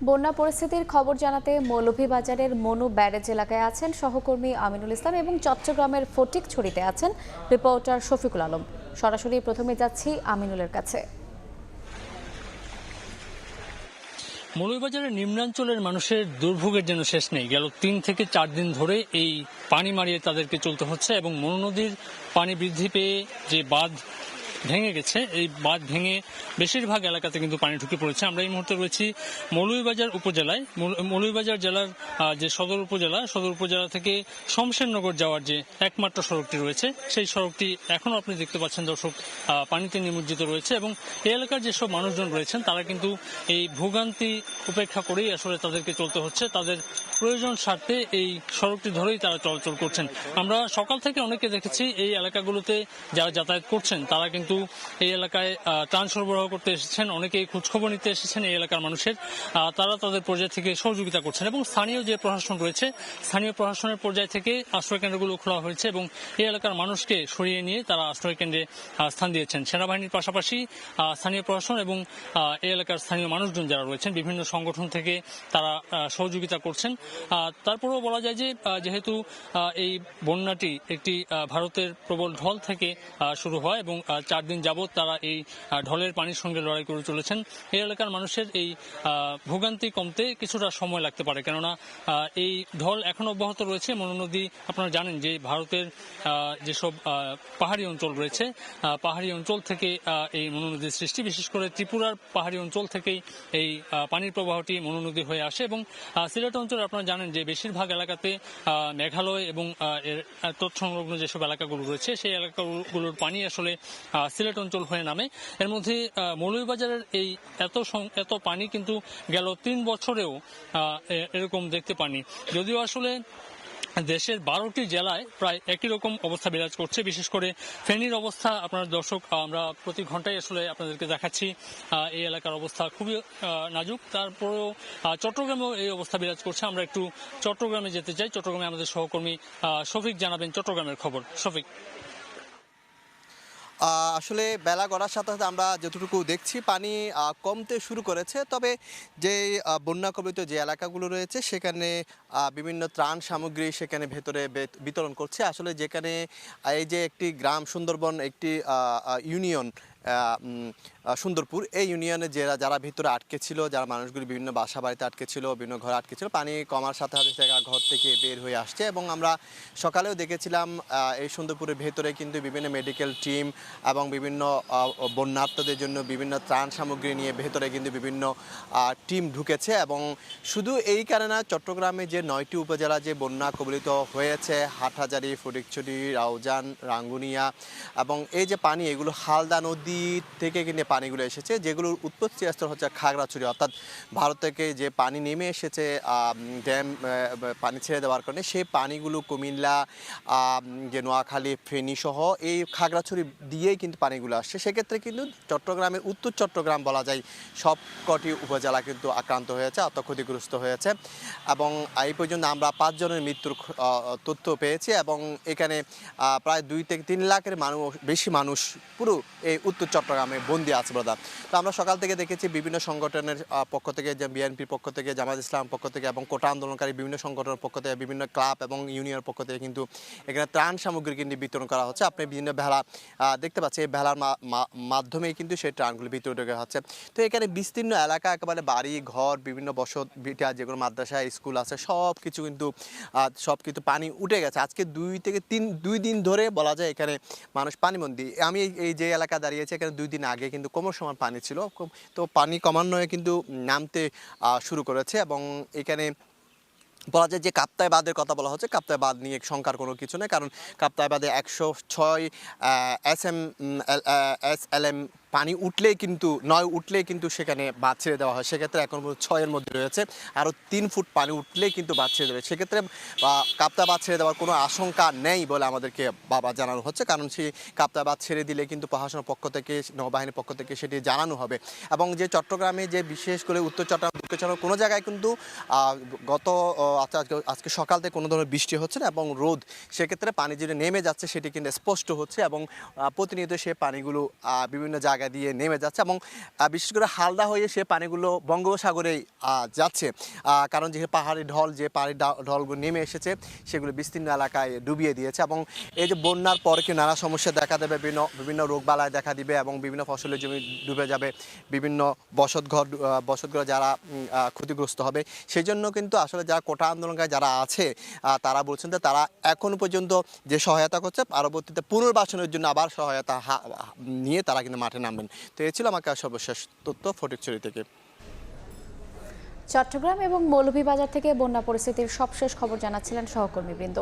বন্যা পরিস্থিতির খবর জানাতে মৌলভীবাজারের মনু ব্যারেজ এলাকায় আছেন সহকর্মী আমিনুল ইসলাম এবং চট্টগ্রামের ফটিকছড়িতে আছেন রিপোর্টার শফিকুল আলম। সরাসরি প্রথমে যাচ্ছি আমিনুলের কাছে। মৌলভীবাজারের নিম্নাঞ্চলের মানুষের দুর্ভোগের যেন শেষ নেই। গেল 3 থেকে 4 দিন ধরে এই পানি মারিয়ে তাদেরকে চলতে হচ্ছে এবং মনু নদীর পানি বৃদ্ধি পেয়ে যে বাঁধ ভেঙে গেছে, এই বাঁধ ভেঙে বেশিরভাগ এলাকাতে কিন্তু পানি ঢুকে পড়েছে। আমরা এই মুহূর্তে রয়েছি মৌলভীবাজার উপজেলায়। মৌলভীবাজার জেলার যে সদর উপজেলা থেকে শমশেরনগর যাওয়ার যে একমাত্র সড়কটি রয়েছে, সেই সড়কটি এখনও আপনি দেখতে পাচ্ছেন দর্শক পানিতে নিমজ্জিত রয়েছে এবং এই এলাকার যেসব মানুষজন রয়েছেন তারা কিন্তু এই ভোগান্তি উপেক্ষা করেই আসলে তাদেরকে চলতে হচ্ছে। তাদের প্রয়োজন স্বার্থে এই সড়কটি ধরেই তারা চলাচল করছেন। আমরা সকাল থেকে অনেকে দেখেছি এই এলাকাগুলোতে যারা যাতায়াত করছেন তারা কিন্তু এই এলাকায় ত্রাণ সরবরাহ করতে এসেছেন, অনেকেই খোঁজখবর নিতে এসেছেন এই এলাকার মানুষের। তারা তাদের পর্যায় থেকে সহযোগিতা করছেন এবং স্থানীয় যে প্রশাসন রয়েছে, স্থানীয় প্রশাসনের পর্যায় থেকে আশ্রয় কেন্দ্রগুলো খোলা হয়েছে এবং এই এলাকার মানুষকে সরিয়ে নিয়ে তারা আশ্রয় কেন্দ্রে স্থান দিয়েছেন। সেনাবাহিনীর পাশাপাশি স্থানীয় প্রশাসন এবং এই এলাকার স্থানীয় মানুষজন যারা রয়েছেন বিভিন্ন সংগঠন থেকে তারা সহযোগিতা করছেন। তারপরেও বলা যায় যে যেহেতু এই বন্যাটি একটি ভারতের প্রবল ঢল থেকে শুরু হয় এবং 4 দিন যাবৎ তারা এই ঢলের পানির সঙ্গে লড়াই করে চলেছেন, এই এলাকার মানুষের এই ভোগান্তি কমতে কিছুটা সময় লাগতে পারে, কেননা এই ঢল এখন অব্যাহত রয়েছে। মনু নদী আপনারা জানেন যে ভারতের যেসব পাহাড়ি অঞ্চল রয়েছে, পাহাড়ি অঞ্চল থেকে এই মনু নদীর সৃষ্টি, বিশেষ করে ত্রিপুরার পাহাড়ি অঞ্চল থেকেই এই পানির প্রবাহটি মনু নদী হয়ে আসে এবং সিলেট অঞ্চলে আপনারা জানেন যে বেশিরভাগ এলাকাতে মেঘালয় এবং এর তৎসংলগ্ন যেসব এলাকাগুলো রয়েছে সেই এলাকাগুলোর পানি আসলে সিলেট অঞ্চল হয়ে নামে। এর মধ্যে মৌলভীবাজারের এই এত পানি কিন্তু গেল 3 বছরেও এরকম দেখতে পানি। যদিও আসলে দেশের 12টি জেলায় প্রায় একই রকম অবস্থা বিরাজ করছে। বিশেষ করে ফেনীর অবস্থা আপনার দর্শক আমরা প্রতি ঘন্টায় আসলে আপনাদেরকে দেখাচ্ছি এই এলাকার অবস্থা খুবই নাজুক। তারপরেও চট্টগ্রামেও এই অবস্থা বিরাজ করছে। আমরা একটু চট্টগ্রামে যেতে চাই। চট্টগ্রামে আমাদের সহকর্মী শফিক জানাবেন চট্টগ্রামের খবর। শফিক। আসলে বেলা গড়ার সাথে সাথে আমরা যতটুকু দেখছি পানি কমতে শুরু করেছে, তবে যে বন্যা কবলিত যে এলাকাগুলো রয়েছে সেখানে বিভিন্ন ত্রাণ সামগ্রী সেখানে ভেতরে বিতরণ করছে। আসলে যেখানে এই যে একটি গ্রাম সুন্দরবন একটি ইউনিয়ন সুন্দরপুর, এই ইউনিয়নে যারা ভিতরে আটকে ছিল, যারা মানুষগুলি বিভিন্ন বাসা বাড়িতে আটকে ছিল, বিভিন্ন ঘরে আটকে ছিল, পানি কমার সাথে সাথে তারা ঘর থেকে বের হয়ে আসছে এবং আমরা সকালেও দেখেছিলাম এই সুন্দরপুরের ভেতরে কিন্তু বিভিন্ন মেডিকেল টিম এবং বিভিন্ন বন্যার্তদের জন্য বিভিন্ন ত্রাণ সামগ্রী নিয়ে ভেতরে কিন্তু বিভিন্ন টিম ঢুকেছে। এবং শুধু এই কারণে চট্টগ্রামে যে 9টি উপজেলা যে বন্যা কবলিত হয়েছে, হাটহাজারী, ফটিকছড়ি, রাউজান, রাঙ্গুনিয়া, এবং এই যে পানি এগুলো হালদা নদী থেকে কিন্তু পানিগুলো এসেছে, যেগুলোর উৎপত্তি স্থল হচ্ছে খাগড়াছড়ি, অর্থাৎ ভারত থেকে যে পানি নেমে এসেছে ড্যাম পানি ছেড়ে দেওয়ার কারণে সেই পানিগুলো কুমিল্লা, যে নোয়াখালী, ফেনী সহ এই খাগড়াছড়ি দিয়েই কিন্তু পানিগুলো আসছে। সেক্ষেত্রে কিন্তু চট্টগ্রামের উত্তর চট্টগ্রাম বলা যায় সব কটি উপজেলা কিন্তু আক্রান্ত হয়েছে, ক্ষতিগ্রস্ত হয়েছে এবং এই পর্যন্ত আমরা 5 জনের মৃত্যুর তথ্য পেয়েছি এবং এখানে প্রায় 2 থেকে 3 লাখের বেশি মানুষ পুরো এই উত্তর চট্টগ্রামে বন্দী আছে ব্রাদার। তো আমরা সকাল থেকে দেখেছি বিভিন্ন সংগঠনের পক্ষ থেকে, যে বিএনপির পক্ষ থেকে, জামাত ইসলাম পক্ষ থেকে এবং কোটা আন্দোলনকারী বিভিন্ন সংগঠনের পক্ষ থেকে, বিভিন্ন ক্লাব এবং ইউনিয়নের পক্ষ থেকে কিন্তু এখানে ত্রাণ সামগ্রী কিন্তু বিতরণ করা হচ্ছে। আপনি বিভিন্ন ভেলা দেখতে পাচ্ছেন, এই ভেলার মাধ্যমেই কিন্তু সেই ত্রাণগুলি বিতরণ করা হচ্ছে। তো এখানে বিস্তীর্ণ এলাকা, একেবারে বাড়ি ঘর, বিভিন্ন বসত ভিটা, যেগুলো মাদ্রাসা স্কুল আছে, সব কিছু পানি উঠে গেছে। আজকে 2 দিন ধরে বলা যায় এখানে মানুষ পানিবন্দী। আমি এই যে এলাকা দাঁড়িয়েছে এখানে 2 দিন আগে কিন্তু কোমর সমান পানি ছিল, তো পানি ক্রমান্বয়ে কিন্তু নামতে শুরু করেছে এবং এখানে বলা যায় যে কাপ্তাই বাঁধের কথা বলা হচ্ছে। কাপ্তাই বাঁধ নিয়ে শঙ্কার কোনো কিছু নেই, কারণ কাপ্তাই বাঁধে 106 SLM পানি উঠলেই কিন্তু সেখানে বাঁধ ছেড়ে দেওয়া হয়। সেক্ষেত্রে এখন 6-এর মধ্যে রয়েছে, আরও 3 ফুট পানি উঠলেই কিন্তু বাঁধ ছেড়ে দেবে। সেক্ষেত্রে কাপ্তাই বাঁধ ছেড়ে দেওয়ার কোনো আশঙ্কা নেই বলে আমাদেরকে জানানো হচ্ছে, কারণ সেই কাপ্তাই বাঁধ ছেড়ে দিলে কিন্তু প্রশাসনের পক্ষ থেকে, নৌবাহিনীর পক্ষ থেকে সেটি জানানো হবে। এবং যে চট্টগ্রামে যে বিশেষ করে উত্তর চট্টগ্রাম কোনো জায়গায় কিন্তু আজকে সকাল থেকে কোনো ধরনের বৃষ্টি হচ্ছে না এবং রোদ, সেক্ষেত্রে পানি যেটা নেমে যাচ্ছে সেটি কিন্তু স্পষ্ট হচ্ছে এবং প্রতিনিয়ত সে পানিগুলো বিভিন্ন জায়গায় জায়গা দিয়ে নেমে যাচ্ছে এবং বিশেষ করে হালদা হয়ে সে পানিগুলো বঙ্গোপসাগরেই যাচ্ছে, কারণ যেহেতু পাহাড়ি ঢল, যে পাহাড়ি ঢলগুলো নেমে এসেছে সেগুলো বিস্তীর্ণ এলাকায় ডুবিয়ে দিয়েছে। এবং এই যে বন্যার পরে কি নানা সমস্যা দেখা দেবে, বিভিন্ন রোগবালাই দেখা দিবে এবং বিভিন্ন ফসলের জমি ডুবে যাবে, বিভিন্ন বসতঘর যারা ক্ষতিগ্রস্ত হবে। সেই জন্য কিন্তু আসলে যারা কোটা আন্দোলনকারী যারা আছে তারা বলছেন যে তারা এখনো পর্যন্ত যে সহায়তা করছে, পরবর্তীতে পুনর্বাসনের জন্য আবার সহায়তা নিয়ে তারা কিন্তু মাঠে নামবেন। তো এই ছিল আমার সর্বশেষ তথ্য ফটিকছড়ি থেকে। চট্টগ্রাম এবং মৌলভীবাজার থেকে বন্যা পরিস্থিতির সবশেষ খবর জানাচ্ছিলেন সহকর্মীবৃন্দ।